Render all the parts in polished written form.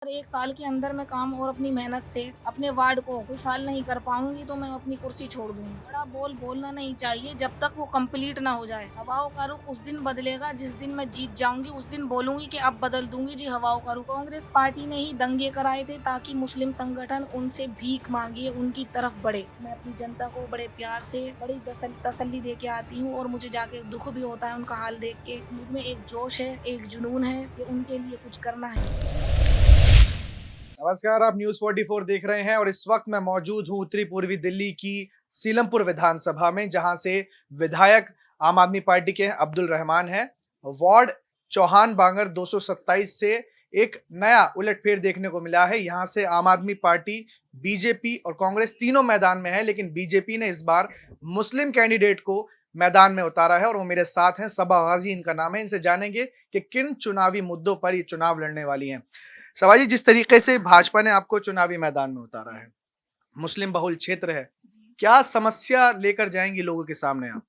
अगर एक साल के अंदर मैं काम और अपनी मेहनत से अपने वार्ड को खुशहाल नहीं कर पाऊंगी तो मैं अपनी कुर्सी छोड़ दूंगी। बड़ा बोल बोलना नहीं चाहिए जब तक वो कंप्लीट ना हो जाए। हवाओं का रुख उस दिन बदलेगा जिस दिन मैं जीत जाऊंगी, उस दिन बोलूंगी कि अब बदल दूंगी जी हवाओं का रुख। कांग्रेस पार्टी ने ही दंगे कराए थे ताकि मुस्लिम संगठन उनसे भीख मांगे, उनकी तरफ बढ़े। मैं अपनी जनता को बड़े प्यार से बड़ी तसल्ली दे के आती हूँ और मुझे जाके दुख भी होता है उनका हाल देख के। मुझमें एक जोश है, एक जुनून है कि उनके लिए कुछ करना है। नमस्कार, आप न्यूज 44 देख रहे हैं और इस वक्त मैं मौजूद हूं उत्तरी पूर्वी दिल्ली की सीलमपुर विधानसभा में, जहां से विधायक आम आदमी पार्टी के अब्दुल रहमान हैं। वार्ड चौहान बांगर 227 से एक नया उलटफेर देखने को मिला है। यहां से आम आदमी पार्टी, बीजेपी और कांग्रेस तीनों मैदान में है, लेकिन बीजेपी ने इस बार मुस्लिम कैंडिडेट को मैदान में उतारा है और वो मेरे साथ हैं। सबा गाजी इनका नाम है। इनसे जानेंगे कि किन चुनावी मुद्दों पर ये चुनाव लड़ने वाली हैं। सवाजी, जिस तरीके से भाजपा ने आपको चुनावी मैदान में उतारा है, मुस्लिम बहुल क्षेत्र है, क्या समस्या लेकर जाएंगी लोगों के सामने आप?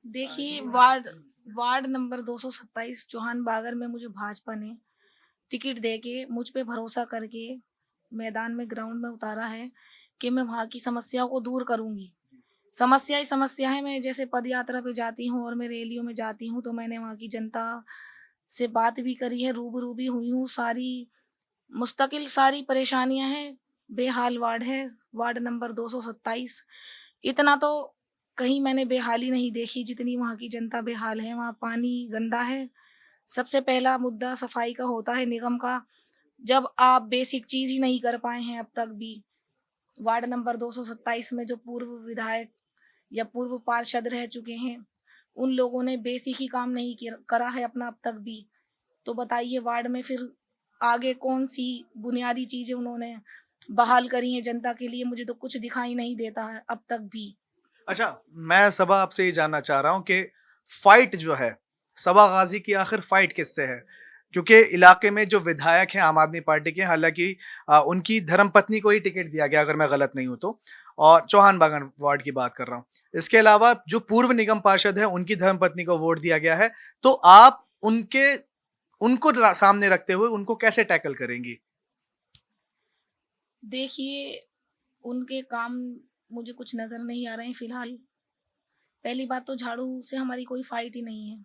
देखिए, वार्ड वार्ड नंबर 227 चौहान बागर में मुझे भाजपा ने टिकट देके मुझ पे भरोसा करके मैदान में ग्राउंड में उतारा है कि मैं वहाँ की समस्याओं को दूर करूंगी। समस्या ही समस्या है। मैं जैसे पद यात्रा पे जाती हूँ और मैं रैलियों में जाती हूँ तो मैंने वहाँ की जनता से बात भी करी है, रूबरू भी हुई हूँ। सारी मुस्तकिल सारी परेशानियां हैं। बेहाल वार्ड है, वार्ड नंबर 227। इतना तो कहीं मैंने बेहाली नहीं देखी जितनी वहाँ की जनता बेहाल है। वहाँ पानी गंदा है। सबसे पहला मुद्दा सफाई का होता है निगम का। जब आप बेसिक चीज ही नहीं कर पाए हैं अब तक भी। वार्ड नंबर 227 में जो पूर्व विधायक या पूर्व पार्षद रह चुके हैं, उन लोगों ने बेसिक ही काम नहीं करा है अपना अब तक भी। तो बताइए वार्ड में फिर आगे कौन सी बुनियादी चीजें उन्होंने बहाल करी हैं जनता के लिए? मुझे तो कुछ दिखाई नहीं देता है अब तक भी। अच्छा, मैं सबा आपसे ये जानना चाह रहा हूं कि फाइट जो है, सबा गाजी की आखिर फाइट किससे है? क्योंकि इलाके में जो विधायक हैं आम आदमी पार्टी के, हालांकि उनकी धर्मपत्नी को ही टिकट दिया गया अगर मैं गलत नहीं हूं तो, और चौहान बागन वार्ड की बात कर रहा हूं। इसके अलावा जो पूर्व निगम पार्षद है उनकी धर्मपत्नी को वोट दिया गया है। तो आप उनको सामने रखते हुए उनको कैसे टैकल करेंगी? देखिए, उनके काम मुझे कुछ नजर नहीं आ रहे हैं फिलहाल। पहली बात तो झाड़ू से हमारी कोई फाइट ही नहीं है।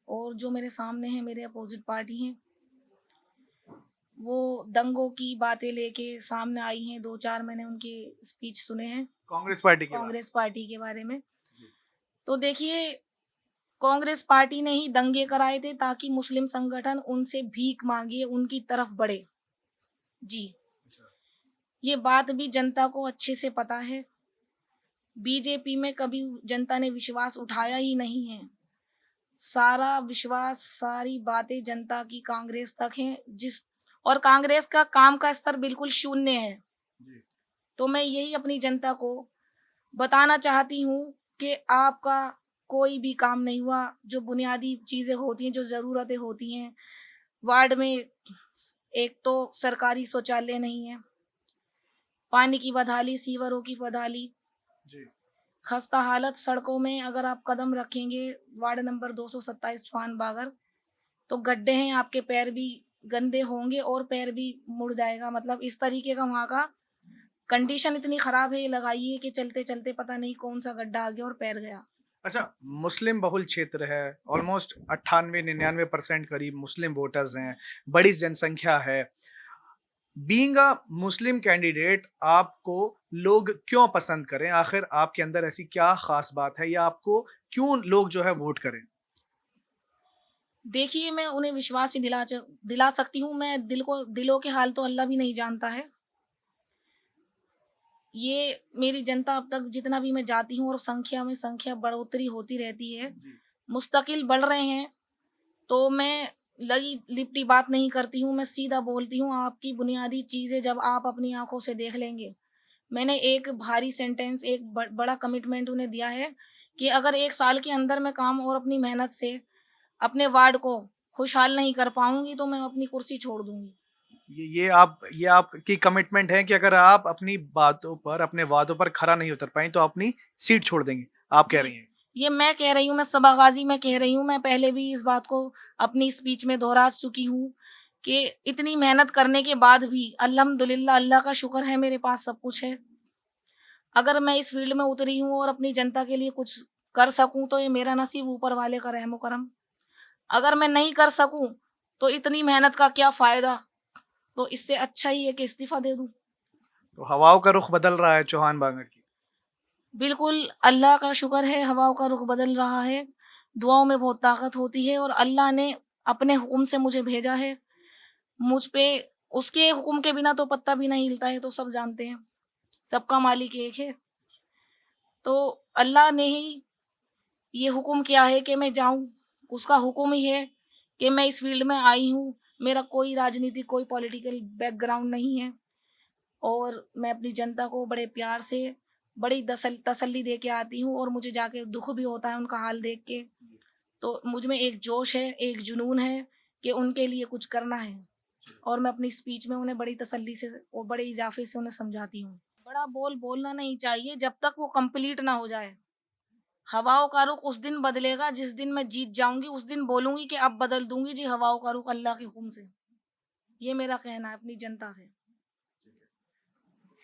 और जो मेरे सामने है, मेरे अपोजिट पार्टी हैं, वो दंगों की बातें लेके सामने आई हैं। दो चार मैंने उनके स्पीच सुने हैं कांग्रेस पार्टी की बात। कांग्रेस पार्टी के बारे में। तो देखिए, कांग्रेस पार्टी ने ही दंगे कराए थे ताकि मुस्लिम संगठन उनसे भीख मांगे, उनकी तरफ बढ़े। जी, ये बात भी जनता को अच्छे से पता है। बीजेपी में कभी जनता ने विश्वास उठाया ही नहीं है। सारा विश्वास, सारी बातें जनता की कांग्रेस तक हैं। जिस और कांग्रेस का काम का स्तर बिल्कुल शून्य है। तो मैं यही अपनी जनता को बताना चाहती हूँ कि आपका कोई भी काम नहीं हुआ। जो बुनियादी चीजें होती हैं, जो जरूरतें होती हैं वार्ड में, एक तो सरकारी शौचालय नहीं है, पानी की बदहाली, सीवरों की बदहाली, खस्ता हालत सड़कों में। अगर आप कदम रखेंगे वार्ड नंबर 227 चौहान बागर, तो गड्ढे हैं, आपके पैर भी गंदे होंगे और पैर भी मुड़ जाएगा। मतलब इस तरीके का वहाँ का कंडीशन इतनी खराब है, ये लगाइए कि चलते चलते पता नहीं कौन सा गड्ढा आ गया और पैर गया। अच्छा, मुस्लिम बहुल क्षेत्र है, ऑलमोस्ट 98-99% करीब मुस्लिम वोटर्स हैं, बड़ी जनसंख्या है। बीइंग अ मुस्लिम कैंडिडेट, आपको लोग क्यों पसंद करें? आखिर आपके अंदर ऐसी क्या खास बात है, या आपको क्यों लोग जो है वोट करें? देखिए, मैं उन्हें विश्वास ही दिला सकती हूँ। मैं दिलों के हाल तो अल्लाह भी नहीं जानता है। ये मेरी जनता अब तक जितना भी मैं जाती हूँ और संख्या बढ़ोतरी होती रहती है, मुस्तकिल बढ़ रहे हैं। तो मैं लगी लिपटी बात नहीं करती हूँ, मैं सीधा बोलती हूँ। आपकी बुनियादी चीजें जब आप अपनी आंखों से देख लेंगे। मैंने एक भारी सेंटेंस, एक बड़ा कमिटमेंट उन्हें दिया है कि अगर एक साल के अंदर मैं काम और अपनी मेहनत से अपने वार्ड को खुशहाल नहीं कर पाऊंगी तो मैं अपनी कुर्सी छोड़ दूंगी। ये आपकी कमिटमेंट है कि अगर आप अपनी बातों पर, अपने वादों पर खरा नहीं उतर पाई तो अपनी सीट छोड़ देंगे, आप कह जी, रही हैं? ये मैं कह रही हूँ, मैं सबा गाजी में कह रही हूँ। मैं पहले भी इस बात को अपनी स्पीच में दोहरा चुकी हूँ कि इतनी मेहनत करने के बाद भी अल्हम्दुलिल्लाह, अल्लाह का शुक्र है, मेरे पास सब कुछ है। अगर मैं इस फील्ड में उतरी हूँ और अपनी जनता के लिए कुछ कर सकूँ तो ये मेरा नसीब, ऊपर वाले का रहम करम। अगर मैं नहीं कर सकूँ तो इतनी मेहनत का क्या फ़ायदा? तो इससे अच्छा ही है कि इस्तीफ़ा दे दूँ। तो हवाओं का रुख बदल रहा है चौहान बांगर की। बिल्कुल, अल्लाह का शुक्र है, हवाओं का रुख बदल रहा है। दुआओं में बहुत ताकत होती है और अल्लाह ने अपने हुक्म से मुझे भेजा है। मुझ पे उसके हुक्म के बिना तो पत्ता भी नहीं हिलता है, तो सब जानते हैं। सबका मालिक एक है। तो अल्लाह ने ही ये हुक्म किया है कि मैं जाऊँ। उसका हुक्म ही है कि मैं इस फ़ील्ड में आई हूँ। मेरा कोई राजनीतिक, कोई पॉलिटिकल बैकग्राउंड नहीं है और मैं अपनी जनता को बड़े प्यार से, बड़ी तसल्ली दे के आती हूँ और मुझे जाके दुःख भी होता है उनका हाल देख के। तो मुझ में एक जोश है, एक जुनून है कि उनके लिए कुछ करना है और मैं अपनी स्पीच में उन्हें बड़ी तसल्ली से और बड़े इज़ाफ़े से उन्हें समझाती हूँ। बड़ा बोल बोलना नहीं चाहिए जब तक वो कंप्लीट ना हो जाए। हवाओं का रुख उस दिन बदलेगा जिस दिन मैं जीत जाऊँगी, उस दिन बोलूँगी कि अब बदल दूँगी जी हवाओं का रुख अल्लाह के हुक्म से। ये मेरा कहना है अपनी जनता से।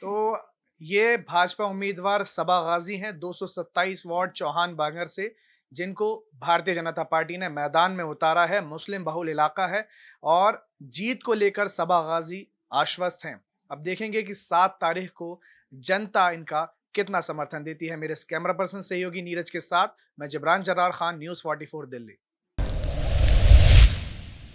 तो ये भाजपा उम्मीदवार सबा गाजी हैं 227 वार्ड चौहान बांगर से, जिनको भारतीय जनता पार्टी ने मैदान में उतारा है। मुस्लिम बहुल इलाका है और जीत को लेकर सबा गाजी आश्वस्त हैं। अब देखेंगे कि 7 तारीख को जनता इनका कितना समर्थन देती है। मेरे कैमरा पर्सन सहयोगी नीरज के साथ मैं जिब्रान जरार खान, न्यूज़ 44 दिल्ली।